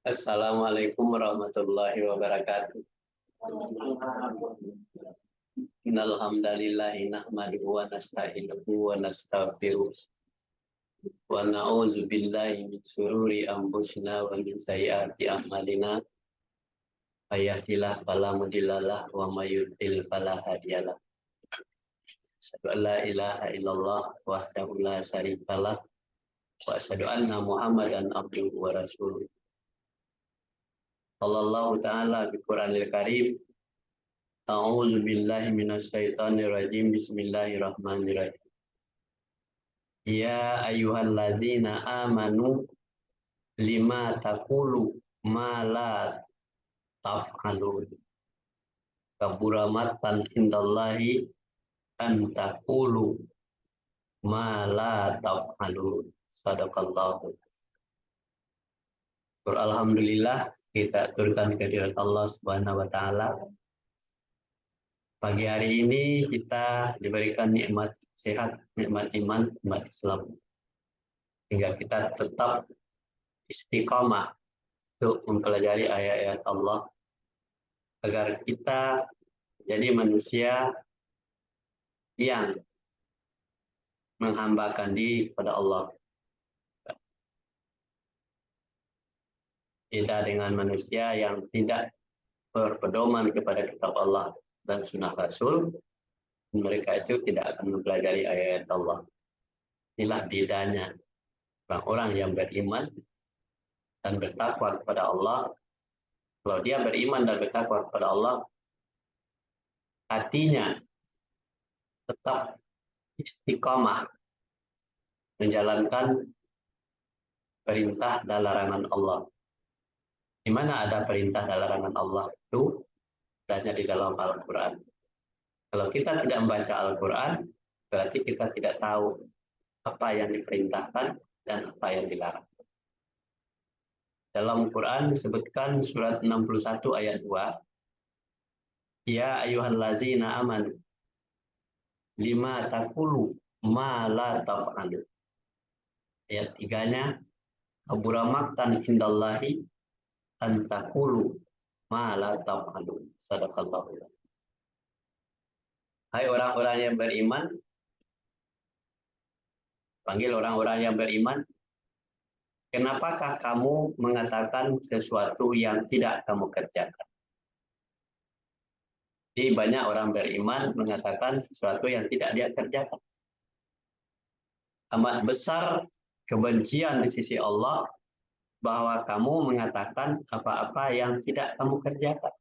Assalamualaikum warahmatullahi wabarakatuh. Innal hamdalillahi nahmaduhu wa nasta'inuhu wa nastaghfiruh wa na'udzu billahi min shururi anfusina wa min sayyiati a'malina. May yahdihillahu fala mudhillalah wa may yudhlil fala hadiyalah. Asyhadu an la ilaha illallah wahdahu la syarikalah wa asyhadu anna Muhammadan abduhu wa rasuluh. Sallallahu ta'ala bi Qur'anil Karim. A'udzu billahi minasyaitonir rajim. Bismillahirrahmanirrahim. Ya ayyuhalladzina amanu lima taqulu ma la taf'alun. Kabura maqtan indallahi an taqulu ma la taf'alun. Shadaqallahu. Alhamdulillah, kita aturkan kehadirat Allah Subhanahu wa taala. Pagi hari ini kita diberikan nikmat sehat, nikmat iman, nikmat Islam. Hingga kita tetap istiqamah untuk mempelajari ayat-ayat Allah agar kita jadi manusia yang menghambakan diri kepada Allah. Kita dengan manusia yang tidak berpedoman kepada kitab Allah dan sunnah Rasul, mereka itu tidak akan mempelajari ayat Allah. Inilah bedanya orang-orang yang beriman dan bertakwa kepada Allah. Kalau dia beriman dan bertakwa kepada Allah, hatinya tetap istiqamah menjalankan perintah dan larangan Allah. Di mana ada perintah dan larangan Allah itu adanya di dalam Al-Quran. Kalau kita tidak membaca Al-Quran, berarti kita tidak tahu apa yang diperintahkan dan apa yang dilarang. Dalam Quran disebutkan surat 61 ayat 2. Ya ayyuhallazina amanu lima taqulu ma la taf'alu. Ayat 3-nya kabura maqtan indallahi an taqulu ma la taf'alun. Shadaqallahu. Hai orang-orang yang beriman, panggil orang-orang yang beriman, kenapakah kamu mengatakan sesuatu yang tidak kamu kerjakan? Jadi banyak orang beriman mengatakan sesuatu yang tidak dia kerjakan. Amat besar kebencian di sisi Allah bahwa kamu mengatakan apa-apa yang tidak kamu kerjakan.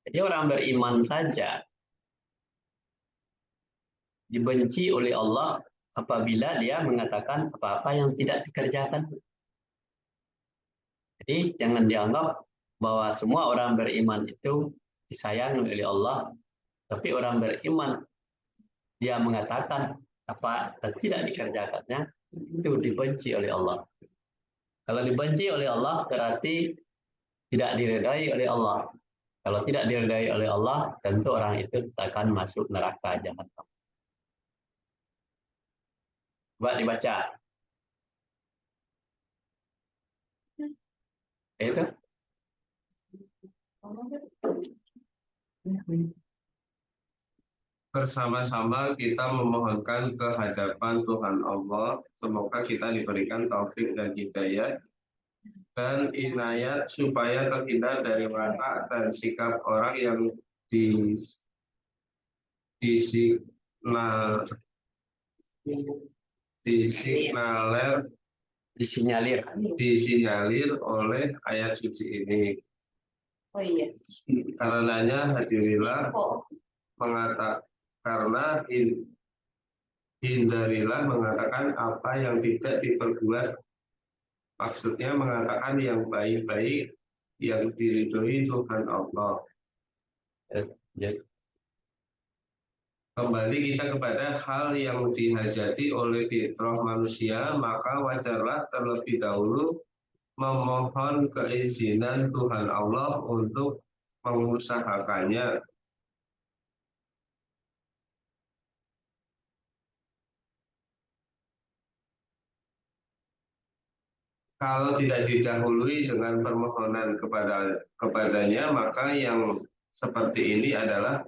Jadi orang beriman saja dibenci oleh Allah apabila dia mengatakan apa-apa yang tidak dikerjakan. Jadi jangan dianggap bahwa semua orang beriman itu disayangi oleh Allah, tapi orang beriman dia mengatakan apa dan tidak dikerjakannya, itu dibenci oleh Allah. Kalau dibenci oleh Allah berarti tidak diridai oleh Allah. Kalau tidak diridai oleh Allah, tentu orang itu akan masuk neraka jahanam. Coba dibaca. Itu. Bersama-sama kita memohonkan kehadapan Tuhan Allah, semoga kita diberikan taufik dan hidayah dan inayat supaya terhindar dari watak dan sikap orang yang disinyalir oleh ayat suci ini. Oh iya. Karenanya hadirilah karena hindarilah mengatakan apa yang tidak diperbuat. Maksudnya mengatakan yang baik-baik yang diridhoi Tuhan Allah. Kembali kita kepada hal yang dihajati oleh fitrah manusia, maka wajarlah terlebih dahulu memohon keizinan Tuhan Allah untuk mengusahakannya. Kalau tidak didahului dengan permohonan kepadanya, maka yang seperti ini adalah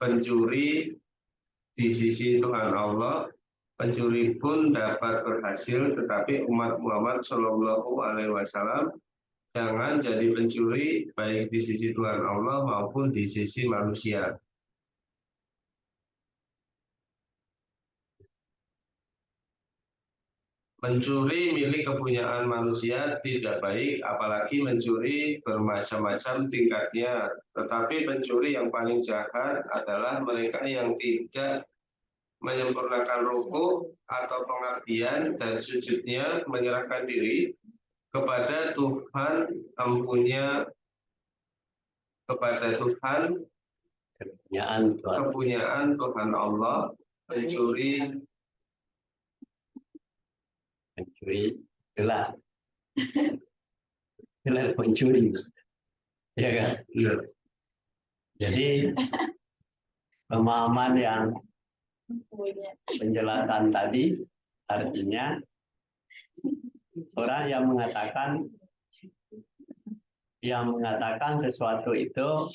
pencuri di sisi Tuhan Allah. Pencuri pun dapat berhasil, tetapi umat Muhammad Shallallahu Alaihi Wasallam jangan jadi pencuri baik di sisi Tuhan Allah maupun di sisi manusia. Mencuri milik kepunyaan manusia tidak baik, apalagi mencuri bermacam-macam tingkatnya. Tetapi pencuri yang paling jahat adalah mereka yang tidak menyempurnakan ruku atau pengabdian dan sujudnya, menyerahkan diri kepada Tuhan, kepada Tuhan, kepunyaan Tuhan Allah. Pencuri itulah pencuri, ya kan? ya, Jadi pemahaman yang penjelasan tadi artinya orang yang mengatakan sesuatu itu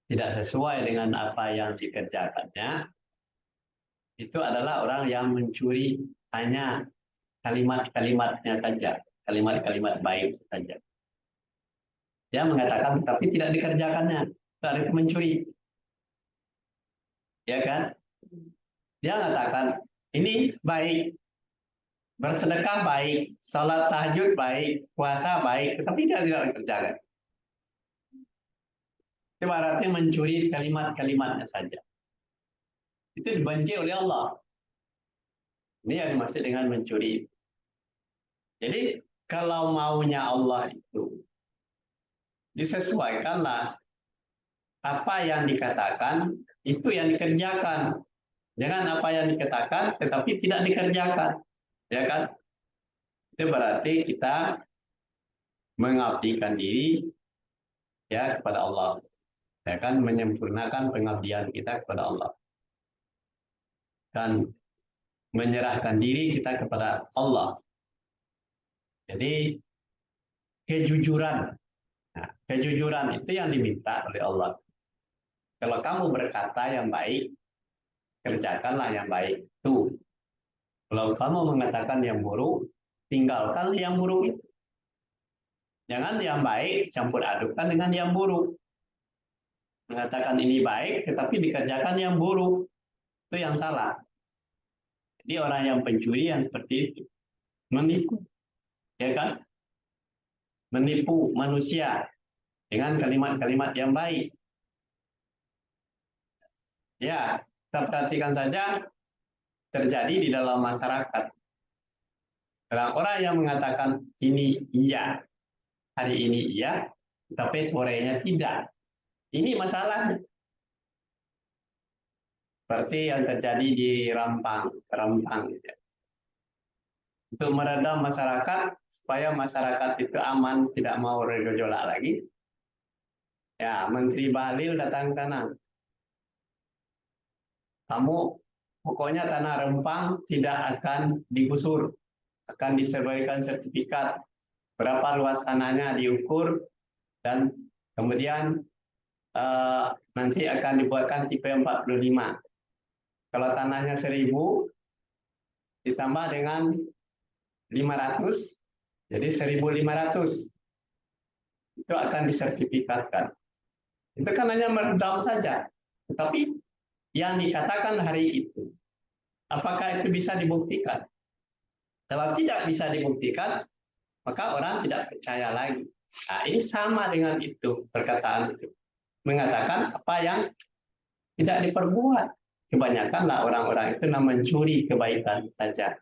tidak sesuai dengan apa yang dikerjakannya, itu adalah orang yang mencuri hanya kalimat-kalimatnya saja, kalimat-kalimat baik saja. Dia mengatakan tapi tidak dikerjakannya, itu mencuri. Ya kan? Dia mengatakan ini baik, bersedekah baik, salat tahajud baik, puasa baik, tetapi dia tidak dikerjakan. Itu berarti mencuri kalimat-kalimatnya saja. Itu dibenci oleh Allah. Ini yang dimaksud dengan mencuri. Jadi kalau maunya Allah itu disesuaikanlah apa yang dikatakan itu yang dikerjakan. Jangan apa yang dikatakan tetapi tidak dikerjakan. Ya kan? Itu berarti kita mengabdikan diri ya kepada Allah. Ya kan, menyempurnakan pengabdian kita kepada Allah. Dan menyerahkan diri kita kepada Allah. Jadi kejujuran. Nah, kejujuran itu yang diminta oleh Allah. Kalau kamu berkata yang baik, kerjakanlah yang baik. Tuh. Kalau kamu mengatakan yang buruk, tinggalkan yang buruk itu. Jangan yang baik campur adukkan dengan yang buruk. Mengatakan ini baik, tetapi dikerjakan yang buruk. Itu yang salah. Jadi orang yang pencuri yang seperti itu. Menipu. Ya kan? Menipu manusia dengan kalimat-kalimat yang baik. Ya, kita perhatikan saja terjadi di dalam masyarakat. Orang-orang yang mengatakan ini iya, hari ini iya, tapi sorenya tidak. Ini masalahnya. Seperti yang terjadi di Rempang. Ya. Untuk meredam masyarakat, supaya masyarakat itu aman, tidak mau bergejolak lagi. Ya, Menteri Bahlil datang ke sana. Kamu pokoknya tanah Rempang tidak akan digusur, akan disediakan sertifikat berapa luas tanahnya diukur dan kemudian nanti akan dibuatkan tipe 45. Kalau tanahnya 1000 ditambah dengan 500 jadi 1500 itu akan disertifikatkan. Itu kan hanya meredam saja. Tetapi yang dikatakan hari itu, apakah itu bisa dibuktikan? Kalau tidak bisa dibuktikan, maka orang tidak percaya lagi. Nah, ini sama dengan itu, perkataan itu. Mengatakan apa yang tidak diperbuat. Kebanyakanlah orang-orang itu mencuri kebaikan saja.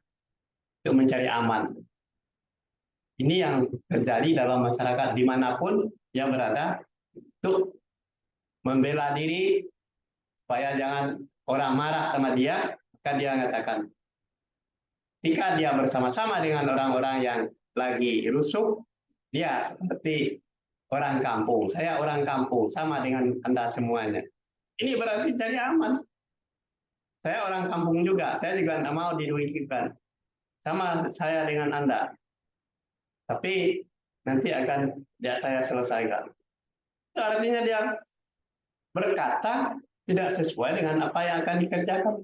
Untuk mencari aman. Ini yang terjadi dalam masyarakat dimanapun yang berada, untuk membela diri supaya jangan orang marah sama dia, maka dia mengatakan, ketika dia bersama-sama dengan orang-orang yang lagi rusuh, dia seperti orang kampung. Saya orang kampung, sama dengan Anda semuanya. Ini berarti jadi aman. Saya orang kampung juga, saya juga tidak mau didugikan. Sama saya dengan Anda. Tapi nanti akan saya selesaikan. Itu artinya dia berkata tidak sesuai dengan apa yang akan dikerjakan.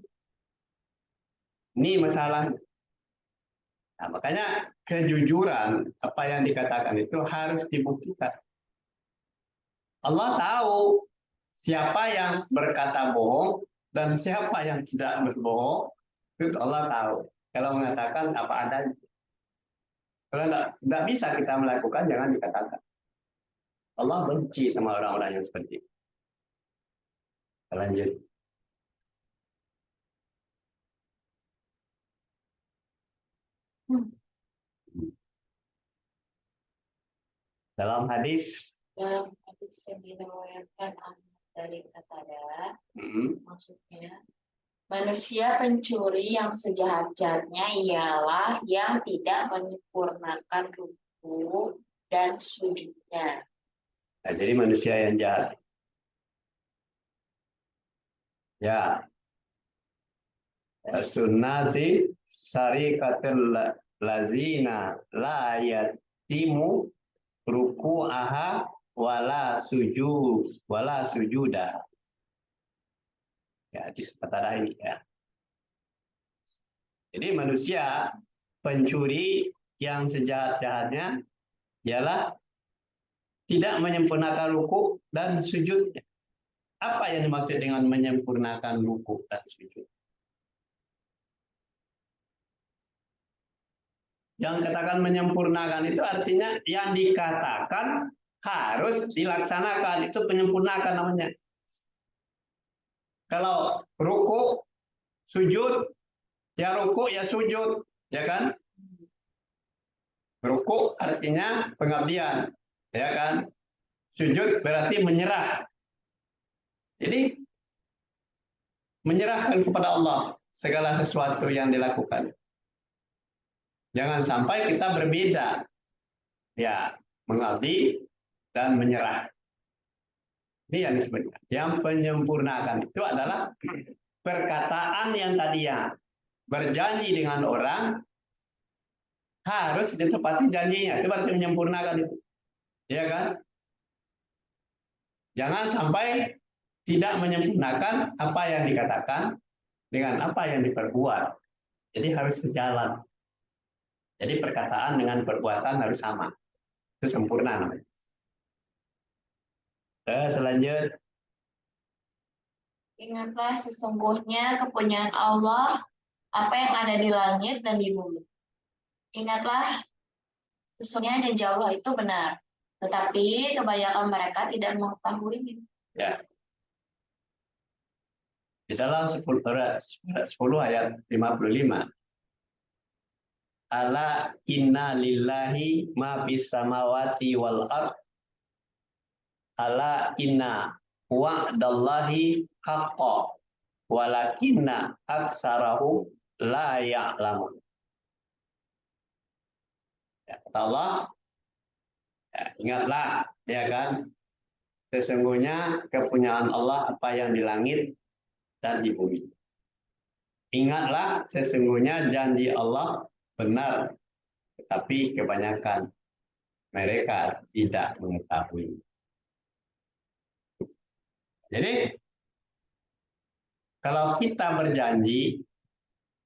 Ini masalah. Nah, makanya kejujuran apa yang dikatakan itu harus dibuktikan. Allah tahu siapa yang berkata bohong dan siapa yang tidak berbohong. Itu Allah tahu. Kalau mengatakan apa adanya. Kalau tidak bisa kita melakukan, jangan dikatakan. Allah benci sama orang-orang yang seperti itu. Lanjut. Dalam hadis yang diriwayatkan dari Qatadah, hmm, maksudnya manusia pencuri yang sejahat-jahatnya ialah yang tidak menyempurnakan ruku dan sujudnya. nah, jadi manusia yang jahat. Ya. Sunnati syarikatul lazina la yatimu ruku'aha wala sujuda. Ya, di Qatadah ini ya. Jadi manusia pencuri yang sejahat-jahatnya ialah tidak menyempurnakan ruku dan sujudnya. Apa yang dimaksud dengan menyempurnakan ruku dan sujud? Yang katakan menyempurnakan itu artinya yang dikatakan harus dilaksanakan. Itu penyempurnakan namanya. Kalau ruku, sujud, ya ruku, ya sujud. Ya kan? Ruku artinya pengabdian. Ya kan? Sujud berarti menyerah. Jadi menyerahkan kepada Allah segala sesuatu yang dilakukan. Jangan sampai kita berbeda. Ya, mengabdi dan menyerah. Ini yang disebutkan. Yang penyempurnakan itu adalah perkataan yang tadinya berjanji dengan orang harus ditepati janjinya. Itu berarti menyempurnakan itu. Ya kan? Jangan sampai tidak menyempurnakan apa yang dikatakan dengan apa yang diperbuat. Jadi harus sejalan. Jadi perkataan dengan perbuatan harus sama. Itu sempurna namanya. Selanjutnya. Ingatlah sesungguhnya kepunyaan Allah apa yang ada di langit dan di bumi. Ingatlah sesungguhnya janji Allah itu benar. Tetapi kebanyakan mereka tidak mengetahuinya. Ya. Di dalam 10 ayat 55. Ala inna lillahi ma fis samawati wal ard. Ala inna wa'dallahi haqqa walakinna aktsarahu la ya'lamun. Ya, kata Allah, ya, ingatlah, ya kan, sesungguhnya kepunyaan Allah apa yang di langit dan di bumi. Ingatlah, sesungguhnya janji Allah benar, tetapi kebanyakan mereka tidak mengetahui. Jadi, kalau kita berjanji,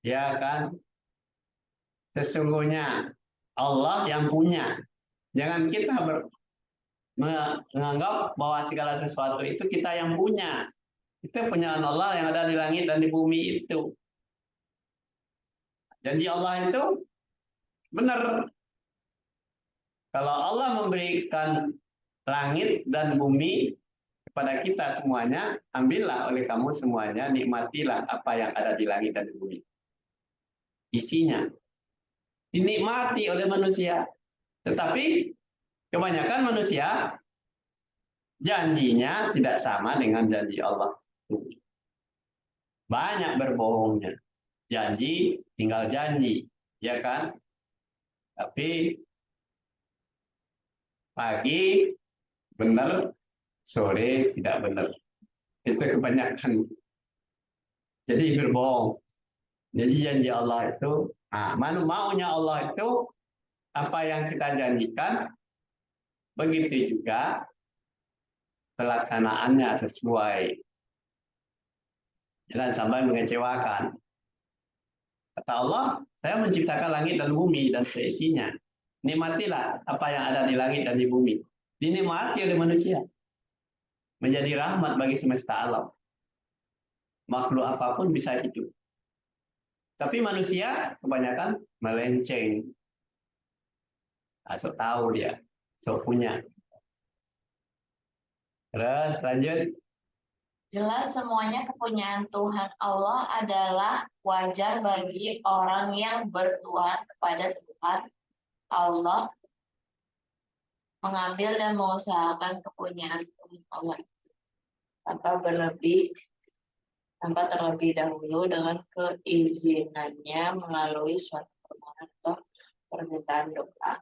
ya kan, sesungguhnya Allah yang punya. Jangan kita menganggap bahwa segala sesuatu itu kita yang punya. Itu punyaan Allah yang ada di langit dan di bumi itu. Janji Allah itu benar. Kalau Allah memberikan langit dan bumi kepada kita semuanya, ambillah oleh kamu semuanya, nikmatilah apa yang ada di langit dan di bumi. Isinya dinikmati oleh manusia. Tetapi kebanyakan manusia janjinya tidak sama dengan janji Allah. banyak berbohongnya. Janji tinggal janji, ya kan? Tapi pagi benar, sore tidak benar. Itu kebanyakan. Jadi berbohong. Jadi janji Allah itu, maunya Allah itu apa yang kita janjikan, begitu juga pelaksanaannya sesuai. Jangan sampai mengecewakan. Kata Allah, saya menciptakan langit dan bumi dan seisinya. Nikmatilah apa yang ada di langit dan di bumi. Dinikmati oleh manusia. Menjadi rahmat bagi semesta alam. Makhluk apapun bisa hidup. Tapi manusia kebanyakan melenceng. Sok tahu dia, sok punya. Terus lanjut. Jelas semuanya kepunyaan Tuhan Allah adalah wajar bagi orang yang bertuhan kepada Tuhan Allah mengambil dan mengusahakan kepunyaan Tuhan Allah tanpa terlebih dahulu dengan keizinannya melalui suatu permohonan atau permintaan doa.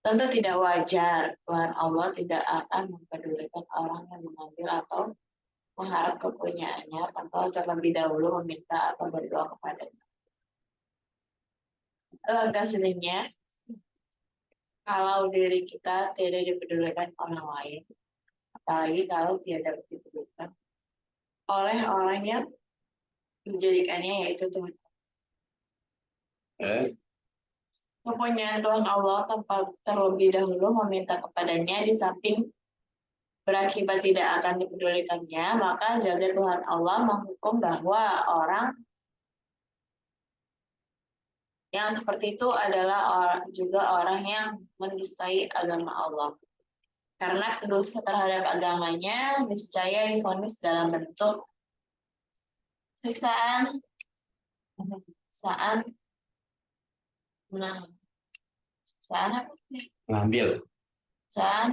Tentu tidak wajar, Tuhan Allah tidak akan mempedulikan orang yang mengambil atau mengharap kepunyaannya tanpa terlebih dahulu meminta atau berdoa kepadanya. Langkah selanjutnya, kalau diri kita tidak dipedulikan orang lain, apalagi kalau tidak dipedulikan oleh orang yang menjadikannya, yaitu Tuhan. Kepunyaan Tuhan Allah tanpa terlebih dahulu meminta kepadanya, di samping berakibat tidak akan dipedulikannya, maka jaga Tuhan Allah menghukum bahwa orang yang seperti itu adalah juga orang yang mendustai agama Allah. Karena dosa terhadap agamanya niscaya divonis dalam bentuk siksaan Mengambil.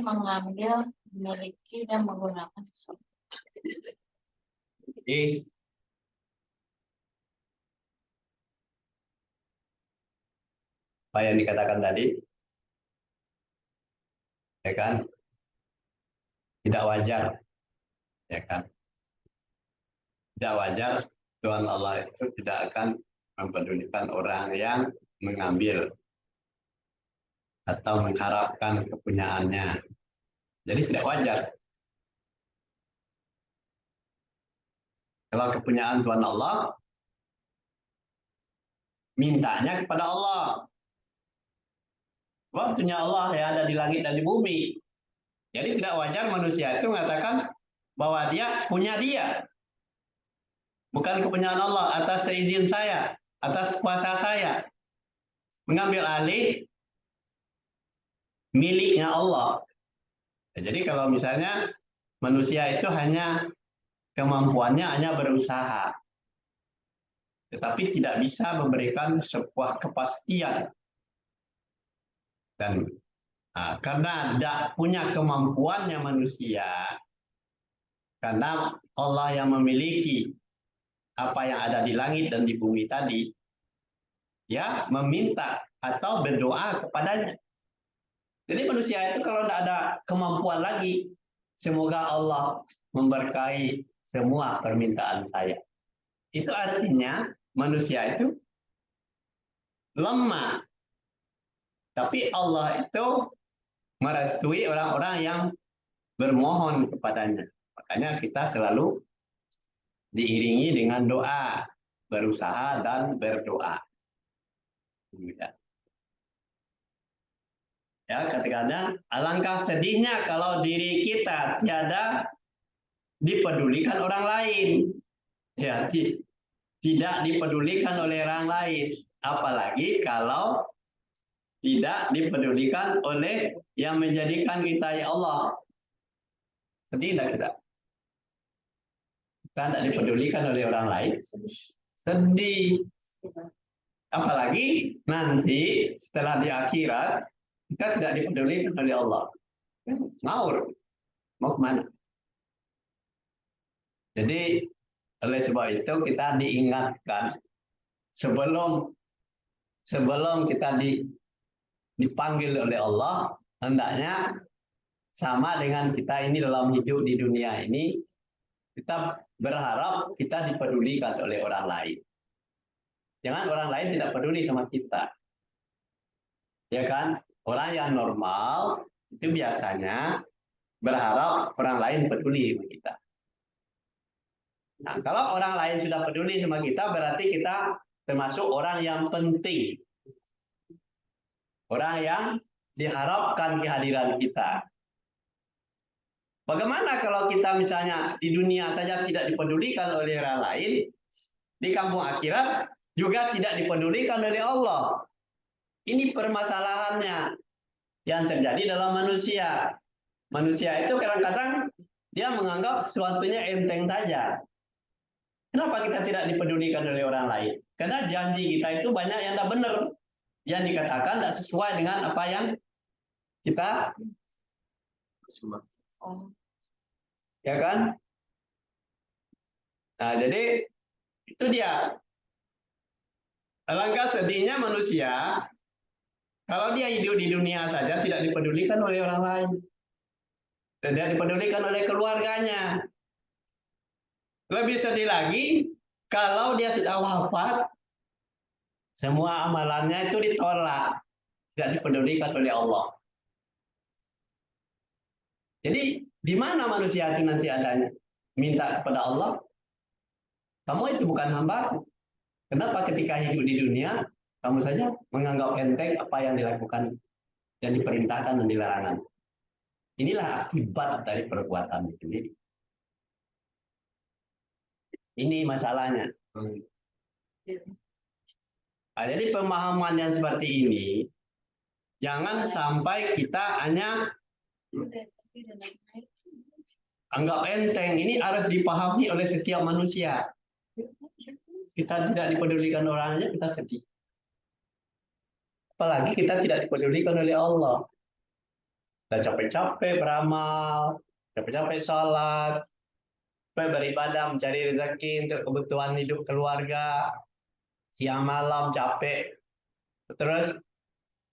Mengambil, memiliki, dan menggunakan sesuatu. Jadi apa yang dikatakan tadi, ya kan, tidak wajar, ya kan, tidak wajar. Tuhan Allah itu tidak akan mempedulikan orang yang mengambil atau mengharapkan kepunyaannya. Jadi tidak wajar. Kalau kepunyaan Tuhan Allah, mintanya kepada Allah. Waktunya Allah yang ada di langit dan di bumi. Jadi tidak wajar manusia itu mengatakan bahwa dia punya dia. Bukan kepunyaan Allah atas seizin saya, atas kuasa saya. Mengambil alih miliknya Allah. Jadi kalau misalnya manusia itu hanya kemampuannya hanya berusaha, tetapi tidak bisa memberikan sebuah kepastian. Dan karena tidak punya kemampuannya manusia, karena Allah yang memiliki apa yang ada di langit dan di bumi tadi, ya meminta atau berdoa kepadanya. Jadi manusia itu kalau tidak ada kemampuan lagi, semoga Allah memberkahi semua permintaan saya. Itu artinya manusia itu lemah. Tapi Allah itu merestui orang-orang yang bermohon kepadanya. Makanya kita selalu diiringi dengan doa, berusaha dan berdoa. Ya, ketikanya alangkah sedihnya kalau diri kita tiada dipedulikan orang lain. Ya, tidak dipedulikan oleh orang lain. Apalagi kalau tidak dipedulikan oleh yang menjadikan kita ya Allah. Sedih tidak kita? Kita tidak dipedulikan oleh orang lain. Sedih. Apalagi nanti setelah di akhirat kita tidak dipedulikan oleh Allah. Ngawur. Mau kemana? Jadi oleh sebab itu kita diingatkan sebelum sebelum kita dipanggil oleh Allah, hendaknya sama dengan kita ini dalam hidup di dunia ini, kita berharap kita dipedulikan oleh orang lain. Jangan orang lain tidak peduli sama kita. Ya kan? Orang yang normal itu biasanya berharap orang lain peduli sama kita. Nah, kalau orang lain sudah peduli sama kita, berarti kita termasuk orang yang penting. Orang yang diharapkan kehadiran kita. Bagaimana kalau kita misalnya di dunia saja tidak dipedulikan oleh orang lain, di kampung akhirat juga tidak dipedulikan oleh Allah. Ini permasalahannya yang terjadi dalam manusia. Manusia itu kadang-kadang dia menganggap sesuatunya enteng saja. Kenapa kita tidak dipedulikan oleh orang lain? Karena janji kita itu banyak yang tidak benar. Yang dikatakan tidak sesuai dengan apa yang kita ya kan? Nah, jadi itu dia. Alangkah sedihnya manusia kalau dia hidup di dunia saja tidak dipedulikan oleh orang lain. Tidak dipedulikan oleh keluarganya. Lebih sedih lagi kalau dia sudah wafat, semua amalannya itu ditolak, tidak dipedulikan oleh Allah. Jadi di mana manusia itu nanti adanya? Minta kepada Allah, kamu itu bukan hamba. Kenapa ketika hidup di dunia, kamu saja menganggap enteng apa yang dilakukan, yang diperintahkan dan dilarang. Inilah akibat dari perbuatan sendiri. Ini masalahnya. Nah, jadi pemahaman yang seperti ini, jangan sampai kita hanya anggap enteng. Ini harus dipahami oleh setiap manusia. Kita tidak dipedulikan orangnya, kita sedih. Apalagi kita tidak dipedulikan oleh Allah. Kita capek-capek beramal, capek-capek sholat, capek beribadah, mencari rezeki untuk kebutuhan hidup keluarga, siang malam capek, terus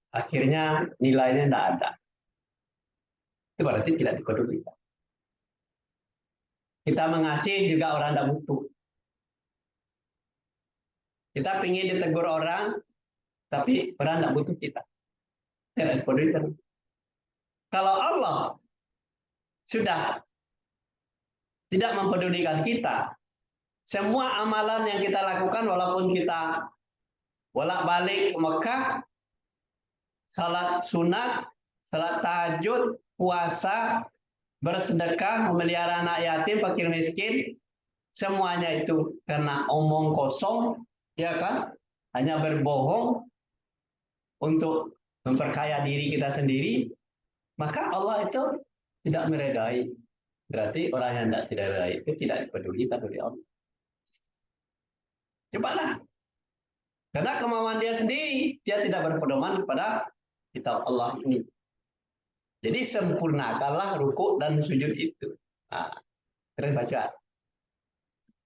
akhirnya nilainya tidak ada. Itu berarti tidak dipedulikan. Kita mengasihi juga orang tidak butuh. Kita ingin ditegur orang, tapi orang tidak butuh kita. Tidak dipedulikan. Kalau Allah sudah tidak mempedulikan kita, semua amalan yang kita lakukan walaupun kita bolak-balik ke Mekah, salat sunat, salat tahajud, puasa, bersedekah, memelihara anak yatim, fakir miskin, semuanya itu karena omong kosong, ya kan? Hanya berbohong untuk memperkaya diri kita sendiri, maka Allah itu tidak meredai. Berarti orang yang tidak meredai itu tidak dipedulikan oleh Allah. Cobalah. Karena kemauan dia sendiri, dia tidak berpedoman kepada kitab Allah ini. Jadi sempurnakanlah ruku dan sujud itu. Nah, terus baca.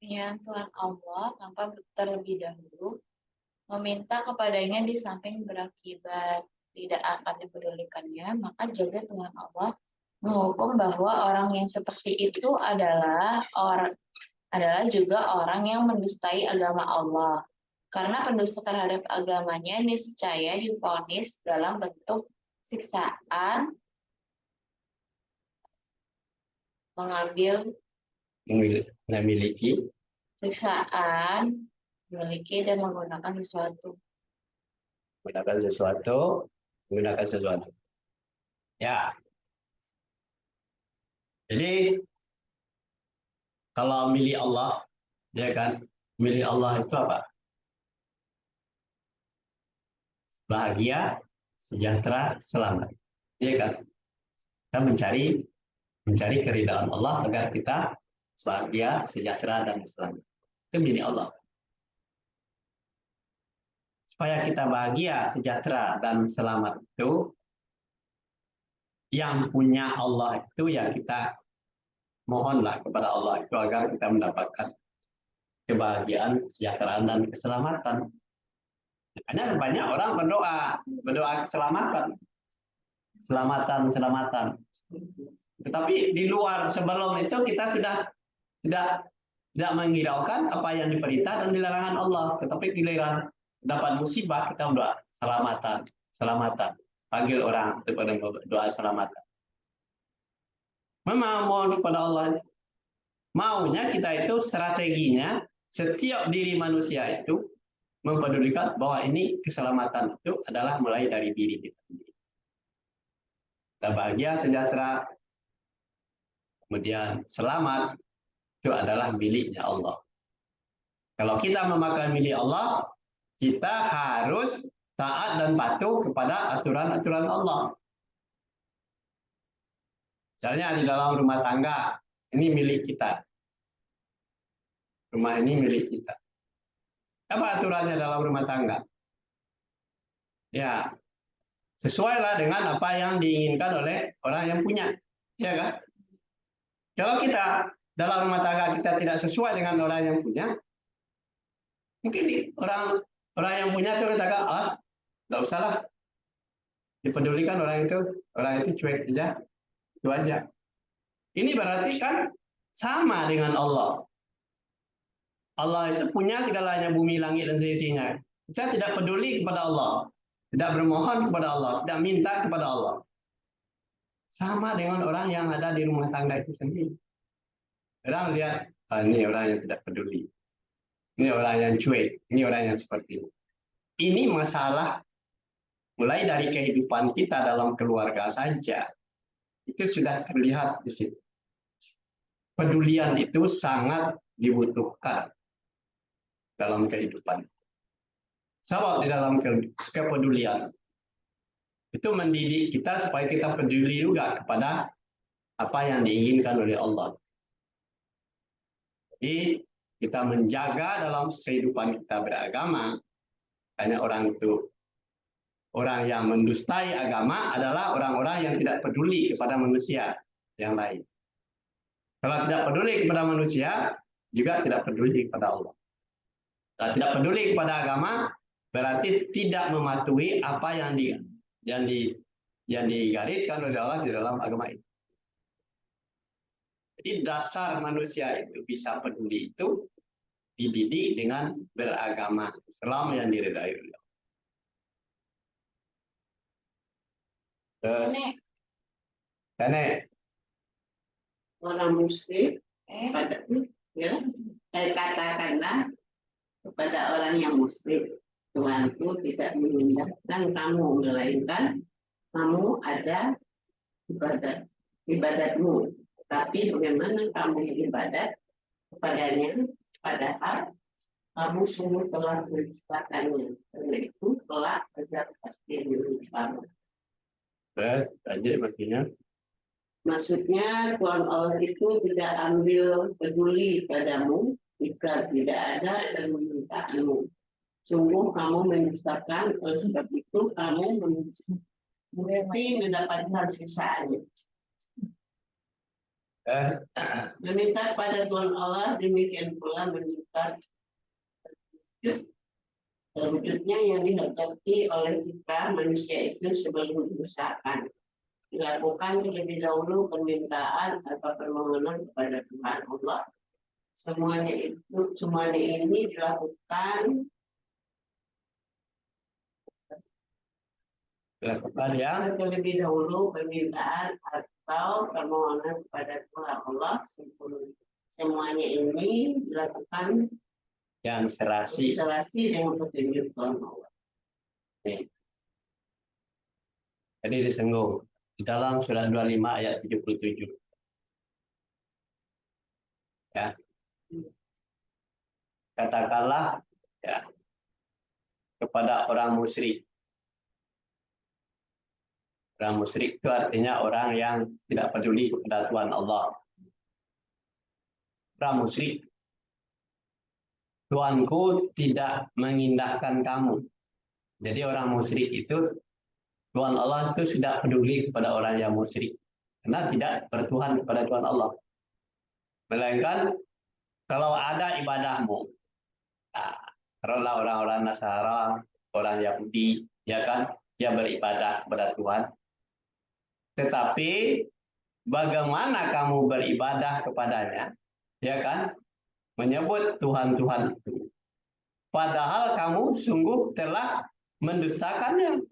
Ya, Tuhan Allah tanpa terlebih dahulu meminta kepadanya di samping berakibat tidak akan dipedulikannya, maka jaga Tuhan Allah menghukum bahwa orang yang seperti itu adalah juga orang yang mendustai agama Allah. Karena pendusta terhadap agamanya niscaya divonis dalam bentuk siksaan, memiliki siksaan, memiliki dan menggunakan sesuatu. Menggunakan sesuatu. Ya. Jadi kalau milik Allah, ya kan? Milik Allah itu apa? Bahagia, sejahtera, selamat. Ya kan? Kita mencari keridhaan Allah agar kita bahagia, sejahtera, dan selamat. Itu milik Allah. Supaya kita bahagia, sejahtera, dan selamat itu, yang punya Allah itu ya kita mohonlah kepada Allah itu agar kita mendapatkan kebahagiaan, kesejahteraan, dan keselamatan. Makanya banyak orang berdoa keselamatan, selamatan. Tetapi di luar sebelum itu kita sudah tidak menghiraukan apa yang diperintah dan dilarangan Allah. Tetapi giliran dapat musibah kita berdoa selamatan. Panggil orang kepada doa selamatan. Memang mohon kepada Allah. Maunya kita itu strateginya setiap diri manusia itu mempedulikan bahwa ini keselamatan itu adalah mulai dari diri kita sendiri. Kita bahagia, sejahtera, kemudian selamat, itu adalah miliknya Allah. Kalau kita memakai milik Allah, kita harus taat dan patuh kepada aturan-aturan Allah. Misalnya di dalam rumah tangga, ini milik kita. Rumah ini milik kita. Apa aturannya dalam rumah tangga? Ya, sesuailah dengan apa yang diinginkan oleh orang yang punya. Ya kan? Kalau kita dalam rumah tangga kita tidak sesuai dengan orang yang punya, mungkin orang yang punya itu katakan, nggak usahlah dipedulikan orang itu cuek saja, itu aja. Ini berarti kan sama dengan Allah. Allah itu punya segalanya, bumi, langit, dan seisinya. Kita tidak peduli kepada Allah, tidak bermohon kepada Allah, tidak minta kepada Allah. Sama dengan orang yang ada di rumah tangga itu sendiri. Orang lihat, ini orang yang tidak peduli. Ini orang yang cuek, ini orang yang seperti ini. Ini masalah mulai dari kehidupan kita dalam keluarga saja. Itu sudah terlihat di situ. Pedulian itu sangat dibutuhkan dalam kehidupan. Sebab di dalam kepedulian itu mendidik kita supaya kita peduli juga kepada apa yang diinginkan oleh Allah. Jadi kita menjaga dalam kehidupan kita beragama. Hanya orang yang mendustai agama adalah orang-orang yang tidak peduli kepada manusia yang lain. Kalau tidak peduli kepada manusia, juga tidak peduli kepada Allah. Kalau tidak peduli kepada agama, berarti tidak mematuhi apa yang digariskan oleh Allah di dalam agama itu. Jadi dasar manusia itu bisa peduli itu dididik dengan beragama Islam yang diridhai oleh Allah. Terus, orang muslim ya, katakanlah kepada orang yang muslim, Tuhanku tidak mengindahkan kamu, melainkan kamu ada ibadatmu. Tapi bagaimana kamu ibadat kepadanya, padahal kamu sungguh telah menciptakannya, karena itu telah azab pasti bersama. Maksudnya Tuhan Allah itu tidak ambil peduli padamu jika tidak ada yang memintamu. Sungguh kamu mendustakan, oleh sebab itu kamu mendapatkan siksaan. Meminta pada Tuhan Allah, demikian pula meminta terwujudnya yang dihadapi oleh kita manusia itu sebelum diusahakan. Dilakukan terlebih dahulu permintaan atau permohonan kepada Tuhan Allah. Semuanya ini dilakukan ya. Terlebih dahulu permintaan atau permohonan kepada Tuhan Allah. Semuanya ini dilakukan yang serasi dengan petunjuk Tuhan Allah. Jadi disinggung di dalam surah 25 ayat 77. Ya. Katakanlah ya kepada orang musyrik. Orang musyrik itu artinya orang yang tidak peduli kepada Tuhan Allah. Orang musyrik, Tuhanku tidak mengindahkan kamu. Jadi orang musyrik itu, Tuhan Allah itu sudah peduli kepada orang yang musyrik. Karena tidak bertuhan kepada Tuhan Allah. Melainkan kalau ada ibadahmu. Nah, taruhlah orang-orang Nasara, orang Yahudi, ya kan, dia beribadah kepada Tuhan. Tetapi bagaimana kamu beribadah kepadanya, ya kan, menyebut Tuhan-Tuhan itu. Padahal kamu sungguh telah mendustakannya.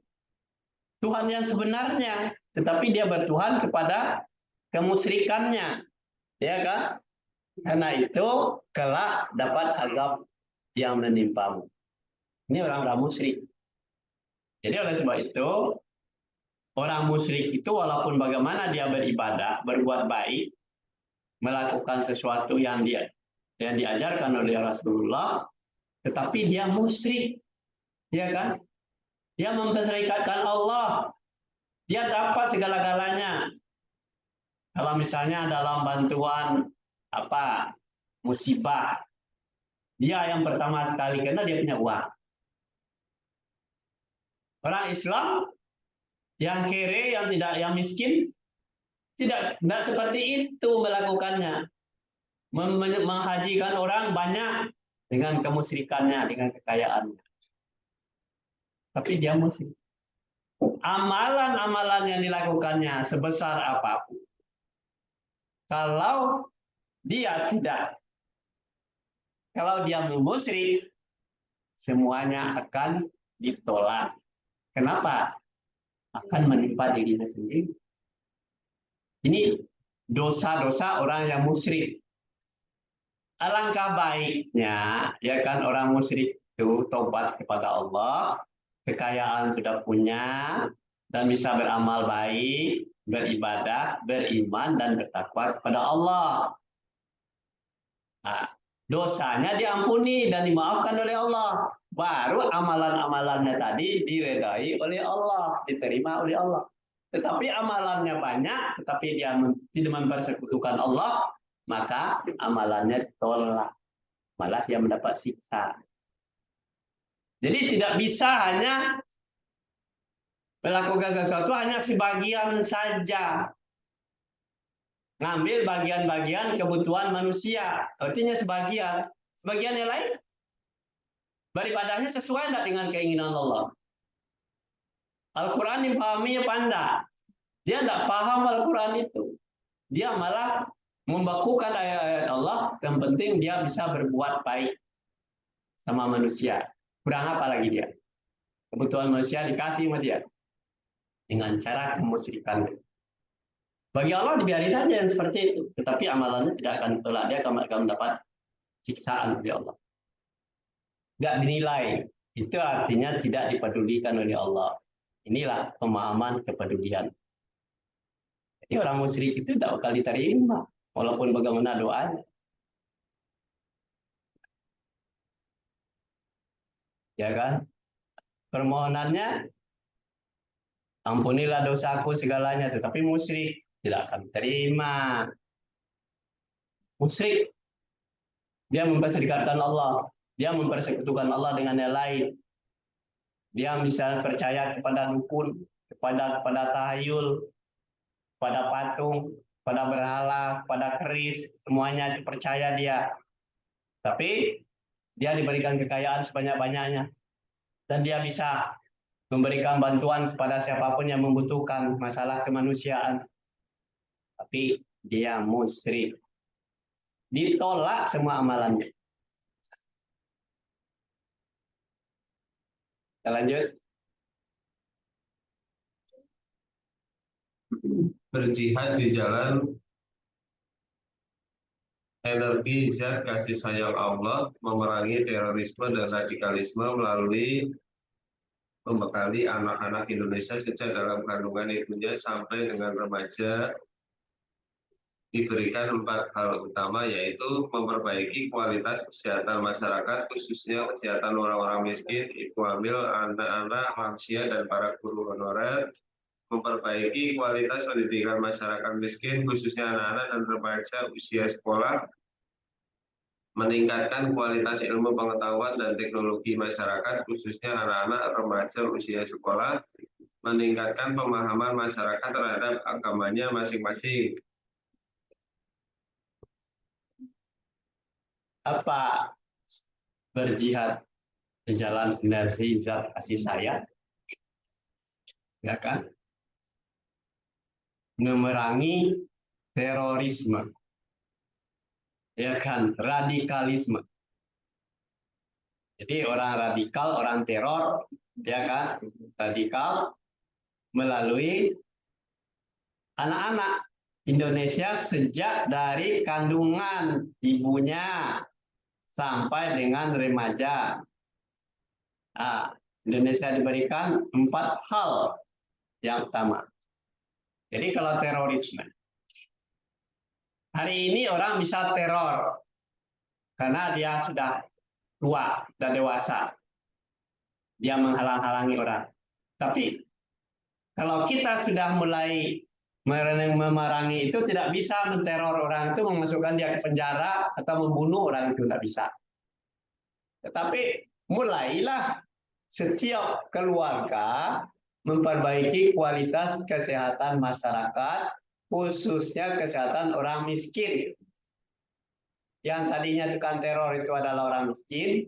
Tuhan yang sebenarnya, tetapi dia bertuhan kepada kemusyrikannya, ya kan? Karena itu kelak dapat azab yang menimpamu. Ini orang-orang musyrik. Jadi oleh sebab itu, orang musyrik itu walaupun bagaimana dia beribadah, berbuat baik, melakukan sesuatu yang diajarkan oleh Rasulullah, tetapi dia musyrik, ya kan? Dia memperserikatkan Allah. Dia dapat segala-galanya. Kalau misalnya dalam bantuan musibah, dia yang pertama sekali karena dia punya uang. Orang Islam yang kere, yang miskin, tidak seperti itu melakukannya. Menghajikan orang banyak dengan kemusyrikannya, dengan kekayaannya. Tapi dia musyrik. Amalan-amalan yang dilakukannya sebesar apapun, kalau dia musyrik, semuanya akan ditolak. Kenapa? Akan menimpa dirinya sendiri. Ini dosa-dosa orang yang musyrik. Alangkah baiknya, ya kan, orang musyrik itu tobat kepada Allah, kekayaan sudah punya, dan bisa beramal baik, beribadah, beriman, dan bertakwa kepada Allah. Nah, dosanya diampuni dan dimaafkan oleh Allah. Baru amalan-amalannya tadi diredai oleh Allah, diterima oleh Allah. Tetapi amalannya banyak, tetapi dia tidak mempersekutukan Allah, maka amalannya ditolak. Malah dia mendapat siksa. Jadi tidak bisa hanya melakukan sesuatu hanya sebagian saja. Ngambil bagian-bagian kebutuhan manusia. Artinya sebagian. Sebagian yang lain beribadahnya sesuai tidak dengan keinginan Allah. Al-Quran dipahaminya pandai. Dia tidak paham Al-Quran itu. Dia malah membakukan ayat-ayat Allah. Yang penting dia bisa berbuat baik sama manusia. Kurang apa lagi dia? Kebutuhan manusia dikasih sama dia. Dengan cara kemusyrikan. Bagi Allah dibiarin aja yang seperti itu. Tetapi amalannya tidak akan ditolak. Dia akan mendapat siksaan dari Allah. Nggak dinilai. Itu artinya tidak dipedulikan oleh Allah. Inilah pemahaman kepedulian. Jadi orang musyrik itu tidak bakal diterima. Walaupun bagaimana doanya. Ya kan? Permohonannya, ampunilah dosaku segalanya. Tetapi musyrik tidak akan diterima. Musyrik. Dia memperserikatkan Allah. Dia mempersekutukan Allah dengan yang lain. Dia misalnya percaya kepada dukun, kepada tahayul, kepada patung, kepada berhala, kepada keris, semuanya dipercaya dia. Tapi dia diberikan kekayaan sebanyak-banyaknya. Dan dia bisa memberikan bantuan kepada siapapun yang membutuhkan masalah kemanusiaan. Tapi dia musyrik. Ditolak semua amalannya. Kita lanjut. Berjihad di jalan energi zat kasih sayang Allah, memerangi terorisme dan radikalisme melalui membekali anak-anak Indonesia sejak dalam kandungan ibunya sampai dengan remaja, diberikan 4 hal utama, yaitu memperbaiki kualitas kesehatan masyarakat, khususnya kesehatan orang-orang miskin, ibu hamil, anak-anak, lansia, dan para guru honorer, memperbaiki kualitas pendidikan masyarakat miskin, khususnya anak-anak dan remaja usia sekolah, meningkatkan kualitas ilmu pengetahuan dan teknologi masyarakat, khususnya anak-anak remaja usia sekolah, meningkatkan pemahaman masyarakat terhadap agamanya masing-masing, Apa berjihad di jalan energi zat kasih sayang, ya kan? Memerangi terorisme, ya kan? Radikalisme. Jadi orang radikal, orang teror, ya kan? Radikal melalui anak-anak Indonesia sejak dari kandungan ibunya sampai dengan remaja. Nah, Indonesia diberikan 4 hal yang utama. Jadi kalau terorisme, hari ini orang bisa teror karena dia sudah tua dan dewasa. Dia menghalang-halangi orang. Tapi kalau kita sudah mulai memerangi itu, tidak bisa menteror orang itu, memasukkan dia ke penjara atau membunuh orang itu, tidak bisa. Tetapi mulailah setiap keluarga memperbaiki kualitas kesehatan masyarakat, khususnya kesehatan orang miskin. Yang tadinya tukang teror itu adalah orang miskin,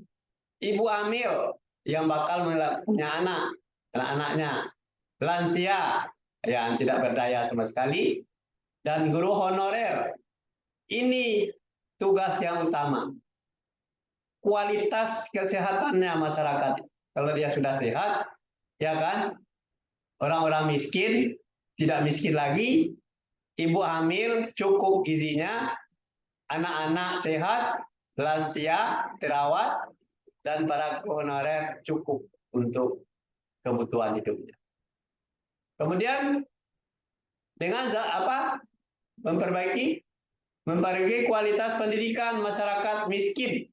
ibu hamil yang bakal punya anak-anaknya, lansia yang tidak berdaya sama sekali, dan guru honorer. Ini tugas yang utama. Kualitas kesehatannya masyarakat. Kalau dia sudah sehat, ya kan, orang-orang miskin tidak miskin lagi, ibu hamil cukup gizinya, anak-anak sehat, lansia terawat, dan para honorer cukup untuk kebutuhan hidupnya. Kemudian dengan memperbaiki kualitas pendidikan masyarakat miskin.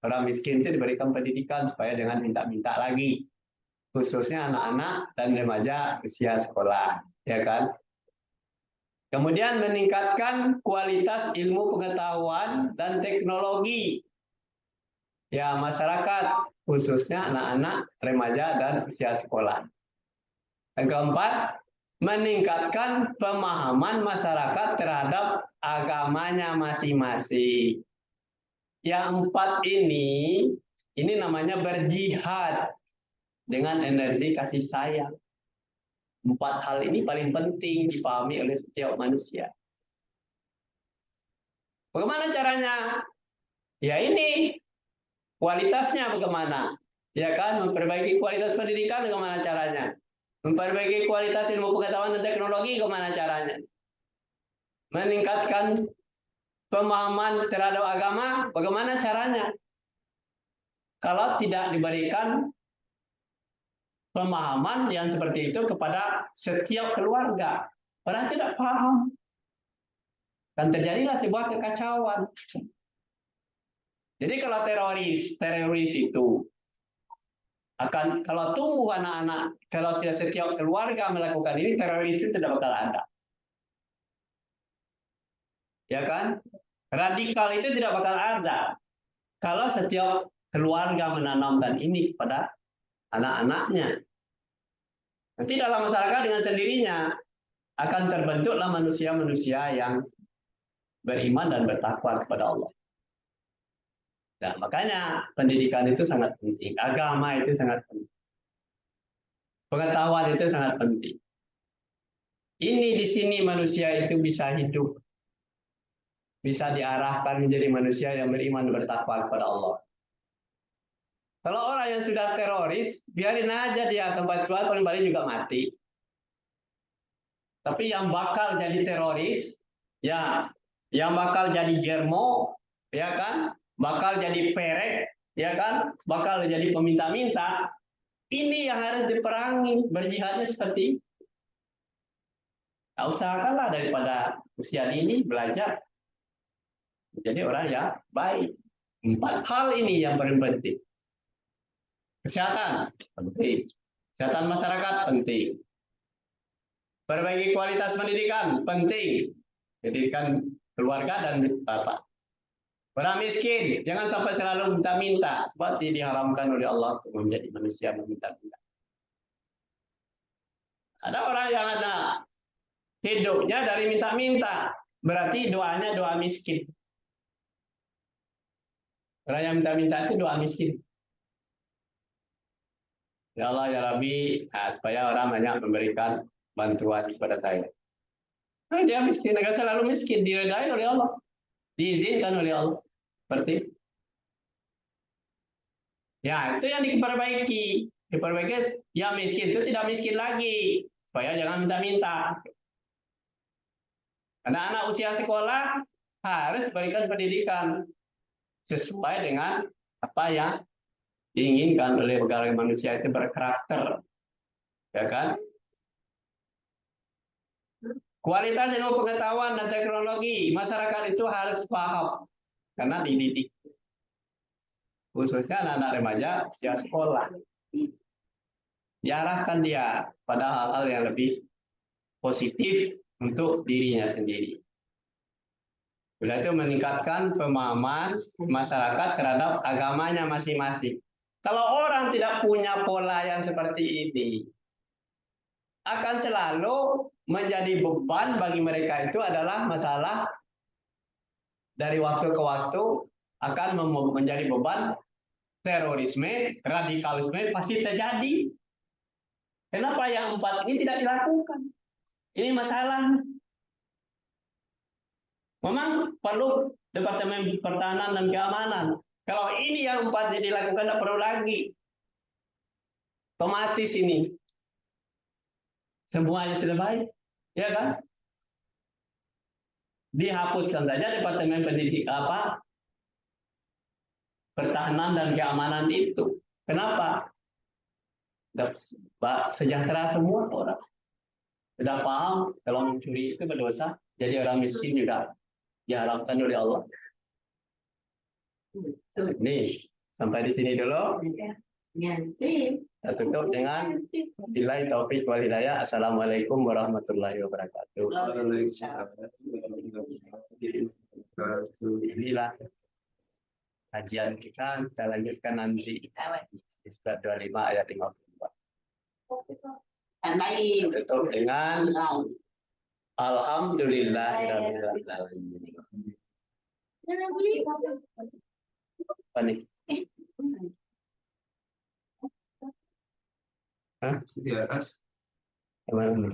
Orang miskin itu diberikan pendidikan supaya jangan minta-minta lagi, khususnya anak-anak dan remaja usia sekolah, ya kan? Kemudian meningkatkan kualitas ilmu pengetahuan dan teknologi, ya masyarakat, khususnya anak-anak, remaja dan usia sekolah. Yang keempat, meningkatkan pemahaman masyarakat terhadap agamanya masing-masing. Yang 4 ini namanya berjihad dengan energi kasih sayang. 4 hal ini paling penting dipahami oleh setiap manusia. Bagaimana caranya? Ya ini, kualitasnya bagaimana? Ya kan, memperbaiki kualitas pendidikan bagaimana caranya? Memperbaiki kualitas ilmu pengetahuan dan teknologi bagaimana caranya? Meningkatkan pemahaman terhadap agama bagaimana caranya? Kalau tidak diberikan pemahaman yang seperti itu kepada setiap keluarga, orang tidak paham. Dan terjadilah sebuah kekacauan. Jadi kalau teroris itu akan, kalau tumbuh anak-anak, kalau setiap keluarga melakukan ini, teroris itu tidak bakal ada. Ya kan? Radikal itu tidak bakal ada kalau setiap keluarga menanamkan ini kepada anak-anaknya. Nanti dalam masyarakat dengan sendirinya akan terbentuklah manusia-manusia yang beriman dan bertakwa kepada Allah. Nah, makanya pendidikan itu sangat penting, agama itu sangat penting, pengetahuan itu sangat penting. Ini di sini manusia itu bisa hidup, bisa diarahkan menjadi manusia yang beriman dan bertakwa kepada Allah. Kalau orang yang sudah teroris, biarin aja dia sampai tua, paling balik juga mati. Tapi yang bakal jadi teroris, ya, yang bakal jadi jermo, ya kan, bakal jadi perek, ya kan, bakal jadi peminta-minta. Ini yang harus diperangi, berjihadnya seperti itu. Nah, usahakanlah daripada usia ini belajar menjadi orang yang baik. 4 hal ini yang paling penting. Kesehatan penting, kesehatan masyarakat penting. Perbaiki kualitas pendidikan penting, pendidikan keluarga dan bapak. Orang miskin jangan sampai selalu minta-minta, seperti diharamkan oleh Allah untuk menjadi manusia meminta-minta. Ada orang yang ada hidupnya dari minta-minta, berarti doanya doa miskin. Orang yang minta-minta itu doa miskin. Ya Allah ya Rabbi, nah, supaya orang banyak memberikan bantuan kepada saya. Nah, dia miskin, akan selalu miskin, diredai oleh Allah, diizinkan oleh Allah. Seperti ya itu yang diperbaiki. Diperbaiki, ya miskin itu tidak miskin lagi, supaya jangan minta-minta. Anak-anak usia sekolah harus berikan pendidikan sesuai dengan apa yang diinginkan oleh pegawai manusia itu berkarakter, ya kan? Kualitas ilmu pengetahuan dan teknologi masyarakat itu harus paham karena dididik, khususnya anak-anak remaja usia sekolah. Diarahkan dia pada hal-hal yang lebih positif untuk dirinya sendiri. Bila itu meningkatkan pemahaman masyarakat terhadap agamanya masing-masing. Kalau orang tidak punya pola yang seperti ini, akan selalu menjadi beban bagi mereka itu adalah masalah dari waktu ke waktu akan menjadi beban terorisme, radikalisme pasti terjadi. Kenapa yang 4 ini tidak dilakukan? Ini masalah. Memang perlu Departemen Pertahanan dan Keamanan. Kalau ini yang 4 jadi dilakukan, tidak perlu lagi. Otomatis ini. Semuanya sudah baik. Ya kan? Dihapuskan saja Departemen Pertahanan dan Keamanan itu. Kenapa? Sejahtera semua orang. Sudah paham kalau mencuri itu berdosa. Jadi orang miskin juga diharapkan oleh Allah. Nih, sampai di sini dulu. Kita tutup dengan billahi taufiq wal hidayah. Assalamualaikum warahmatullahi wabarakatuh. Inilah kajian kita lanjutkan nanti di surat 25 ayat 54. Tutup dengan alhamdulillahirabbil alamin. Apa nih? Hah? Di atas. Gimana nih?